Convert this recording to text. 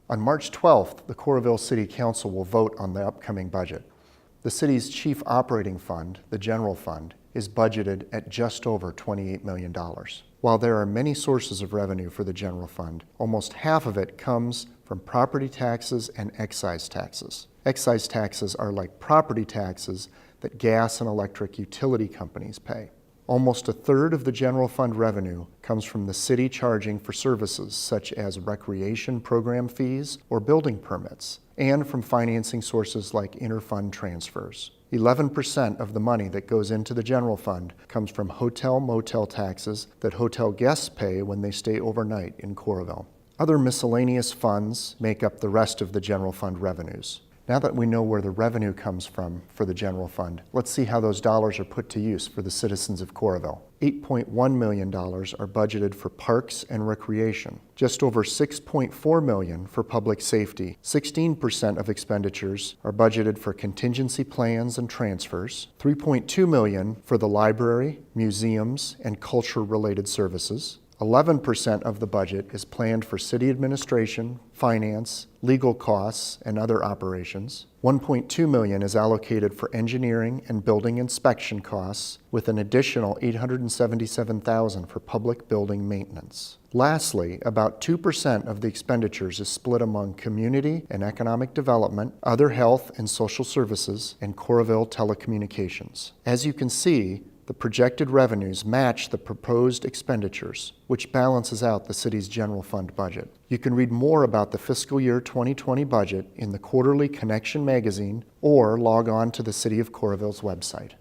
On March 12th, the Coralville City Council will vote on the upcoming budget. The city's chief operating fund, the general fund, is budgeted at just over $28 million. While there are many sources of revenue for the general fund, almost half of it comes from property taxes and excise taxes. Excise taxes are like property taxes that gas and electric utility companies pay. Almost a third of the general fund revenue comes from the city charging for services such as recreation program fees or building permits, and from financing sources like interfund transfers. 11% of the money that goes into the general fund comes from hotel-motel taxes that hotel guests pay when they stay overnight in Coralville. Other miscellaneous funds make up the rest of the general fund revenues. Now that we know where the revenue comes from for the general fund, let's see how those dollars are put to use for the citizens of Coralville. $8.1 million are budgeted for parks and recreation, just over $6.4 million for public safety. 16% of expenditures are budgeted for contingency plans and transfers, $3.2 million for the library, museums, and culture-related services. 11% of the budget is planned for city administration, finance, legal costs, and other operations. $1.2 million is allocated for engineering and building inspection costs, with an additional $877,000 for public building maintenance. Lastly, about 2% of the expenditures is split among community and economic development, other health and social services, and Coralville telecommunications. As you can see, the projected revenues match the proposed expenditures, which balances out the city's general fund budget. You can read more about the fiscal year 2020 budget in the quarterly Connection magazine or log on to the City of Coralville's website.